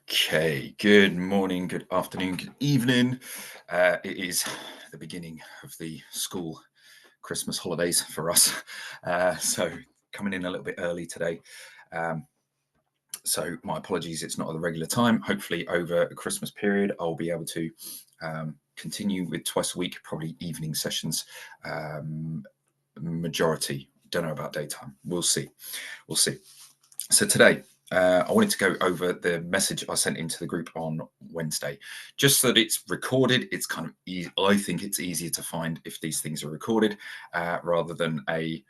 Okay, good morning, good afternoon, good evening. It is the beginning of the school Christmas holidays for us. So coming in a little bit early today. Um, so my apologies, it's not at the regular time. Hopefully over the Christmas period, I'll be able to continue with twice a week, probably evening sessions. Majority, don't know about daytime. We'll see. We'll see. So today, I wanted to go over the message I sent into the group on Wednesday, just so that it's recorded. It's kind of easy. I think it's easier to find if these things are recorded rather than a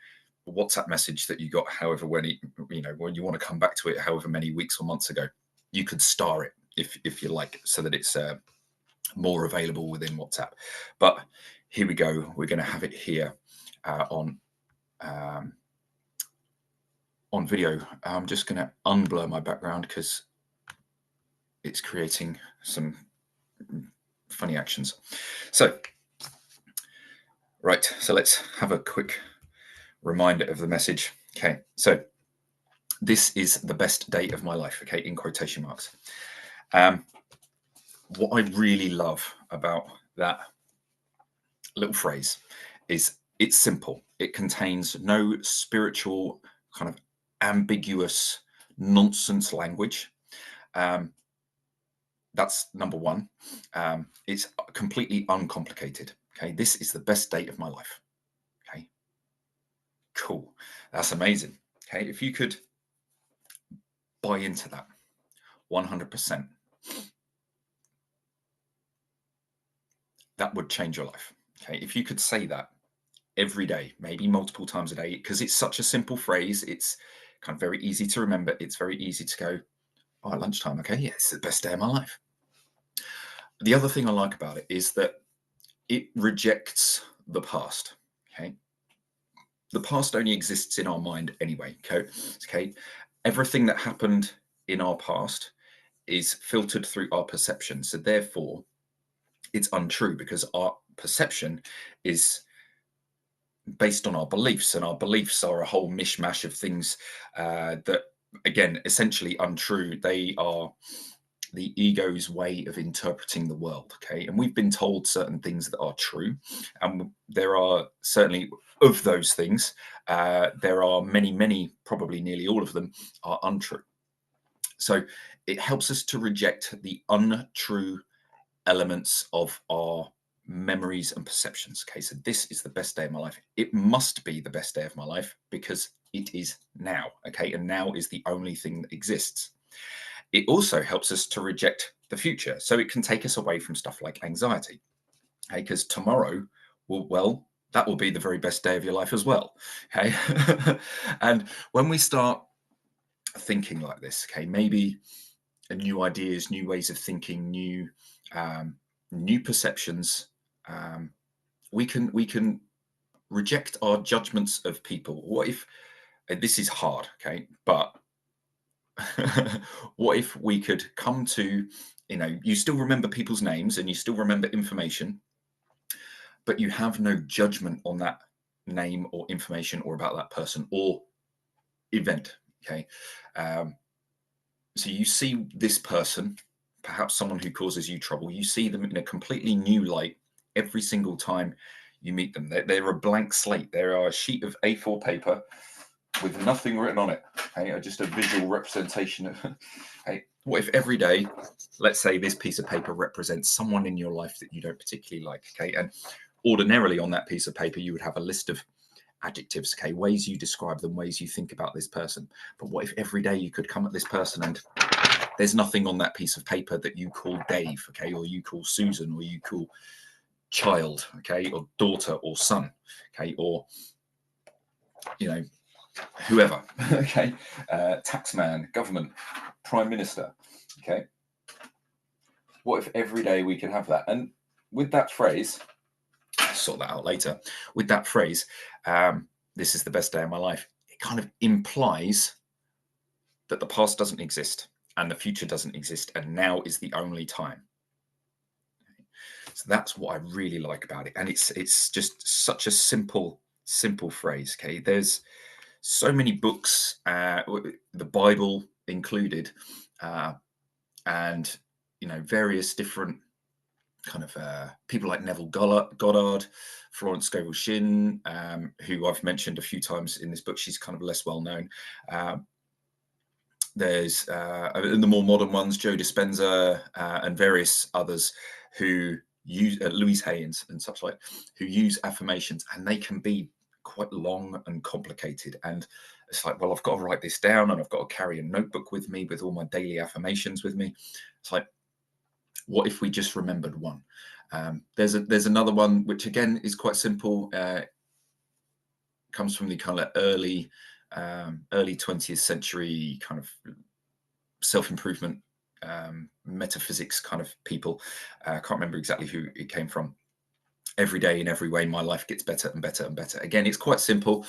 WhatsApp message that you got, however, when you want to come back to it, however many weeks or months ago. You could star it if you like, so that it's more available within WhatsApp. But here we go. We're going to have it here on video. I'm just going to unblur my background because it's creating some funny actions. So let's have a quick reminder of the message. Okay, so this is the best day of my life, okay, in quotation marks. What I really love about that little phrase is it's simple. It contains no spiritual kind of ambiguous nonsense language. That's number one. It's completely uncomplicated. Okay, this is the best day of my life. Okay, cool. That's amazing. Okay, if you could buy into that 100%, that would change your life. Okay, if you could say that every day, maybe multiple times a day, because it's such a simple phrase. It's kind of very easy to remember. It's very easy to go, oh, at lunchtime. Okay, yeah, it's the best day of my life. The other thing I like about it is that it rejects the past. Okay, the past only exists in our mind anyway. Okay, everything that happened in our past is filtered through our perception. So therefore, it's untrue because our perception is based on our beliefs, and our beliefs are a whole mishmash of things that, again, essentially untrue. They are the ego's way of interpreting the world. Okay, and we've been told certain things that are true, and there are certainly of those things. There are many, probably nearly all of them are untrue. So it helps us to reject the untrue elements of our memories and perceptions. Okay, so this is the best day of my life. It must be the best day of my life because it is now. Okay, and now is the only thing that exists. It also helps us to reject the future. So it can take us away from stuff like anxiety. Okay, because tomorrow that will be the very best day of your life as well. Okay. And when we start thinking like this, okay, maybe new ideas, new ways of thinking, new perceptions, we can reject our judgments of people. What if this is hard, okay, but what if we could come to, you still remember people's names and you still remember information, but you have no judgment on that name or information or about that person or event. Okay, so you see this person, perhaps someone who causes you trouble, you see them in a completely new light every single time you meet them. They're a blank slate. They're a sheet of A4 paper with nothing written on it. Okay, just a visual representation of. Okay, what if every day, let's say this piece of paper represents someone in your life that you don't particularly like. Okay, and ordinarily on that piece of paper you would have a list of adjectives. Okay, ways you describe them, ways you think about this person. But what if every day you could come at this person and there's nothing on that piece of paper that you call Dave, okay, or you call Susan, or you call child, okay, or daughter, or son, okay, or whoever, okay, taxman, government, prime minister, okay. What if every day we could have that? And with that phrase, sort that out later. With that phrase, this is the best day of my life, it kind of implies that the past doesn't exist and the future doesn't exist, and now is the only time. So that's what I really like about it, and it's just such a simple phrase. Okay, there's so many books, the Bible included, and various different kind of people like Neville Goddard, Florence Scovel Shinn, who I've mentioned a few times in this book. She's kind of less well known. There's in the more modern ones, Joe Dispenza and various others who use Louise Hay and such like, who use affirmations, and they can be quite long and complicated. And it's like, well, I've got to write this down, and I've got to carry a notebook with me with all my daily affirmations with me. It's like, what if we just remembered one? There's another one which again is quite simple. Comes from the kind of early 20th century kind of self-improvement metaphysics kind of people. I can't remember exactly who it came from. Every day in every way, my life gets better and better and better. Again, it's quite simple,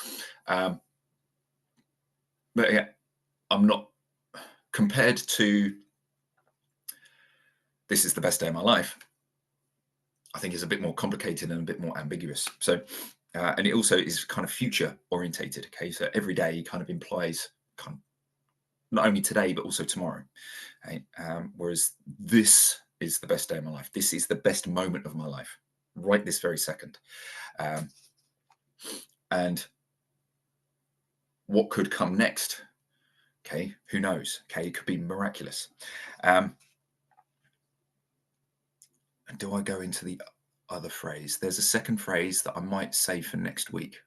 but yeah, I'm not, compared to this is the best day of my life, I think it's a bit more complicated and a bit more ambiguous. So, and it also is kind of future orientated. Okay, so every day kind of implies kind of not only today but also tomorrow. Okay? Whereas this is the best day of my life. This is the best moment of my life, right this very second. And what could come next? Okay, who knows? Okay, it could be miraculous. And do I go into the other phrase? There's a second phrase that I might save for next week.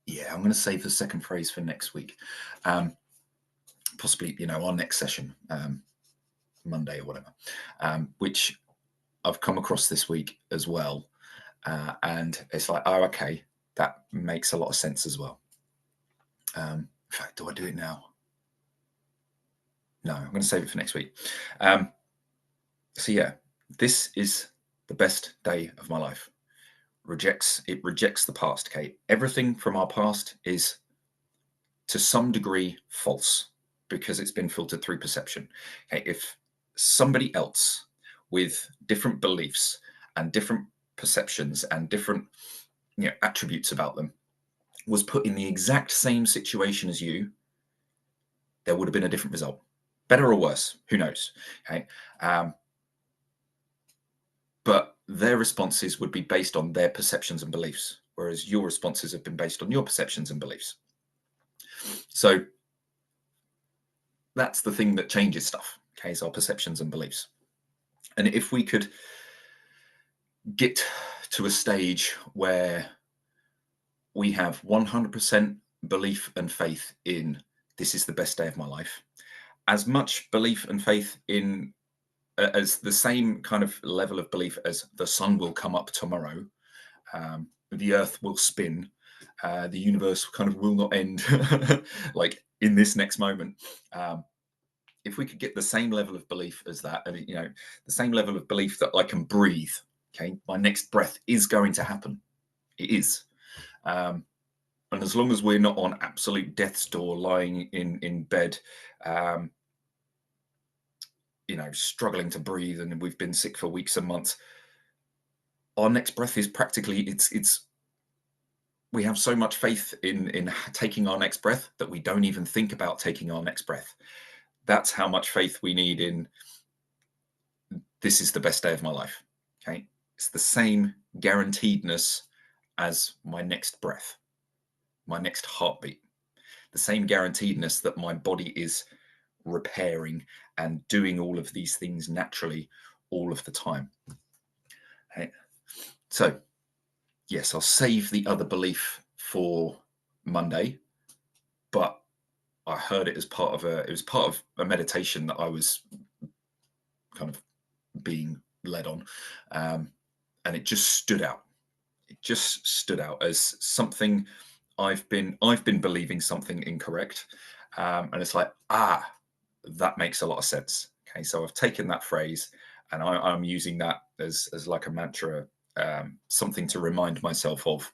Yeah, I'm going to save the second phrase for next week. Possibly, our next session, Monday or whatever, which I've come across this week as well. And it's like, oh, okay, that makes a lot of sense as well. In fact, do I do it now? No, I'm going to save it for next week. So yeah, this is the best day of my life. It rejects the past. Okay, everything from our past is to some degree false because it's been filtered through perception. Okay, if somebody else with different beliefs and different perceptions and different attributes about them was put in the exact same situation as you, there would have been a different result. Better or worse, who knows? Okay, but their responses would be based on their perceptions and beliefs, whereas your responses have been based on your perceptions and beliefs. So that's the thing that changes stuff, okay, is our perceptions and beliefs. And if we could get to a stage where we have 100% belief and faith in this is the best day of my life, as much belief and faith in as the same kind of level of belief as the sun will come up tomorrow, the earth will spin, the universe kind of will not end like in this next moment. If we could get the same level of belief as that, and the same level of belief that I can breathe, okay, my next breath is going to happen. It is. And as long as we're not on absolute death's door, lying in bed, struggling to breathe, and we've been sick for weeks and months, our next breath is practically, it's we have so much faith in taking our next breath that we don't even think about taking our next breath. That's how much faith we need in this is the best day of my life. Okay, it's the same guaranteedness as my next breath, my next heartbeat, the same guaranteedness that my body is repairing and doing all of these things naturally all of the time. Okay. So yes, I'll save the other belief for Monday, but I heard it as part of a meditation that I was kind of being led on, and it just stood out. It just stood out as something I've been believing something incorrect, and it's like, that makes a lot of sense. Okay, so I've taken that phrase and I'm using that as like a mantra, something to remind myself of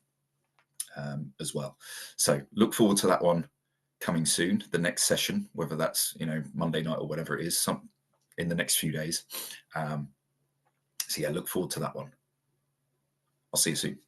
as well. So look forward to that one coming soon, the next session, whether that's Monday night or whatever it is, in the next few days. So yeah, look forward to that one. I'll see you soon.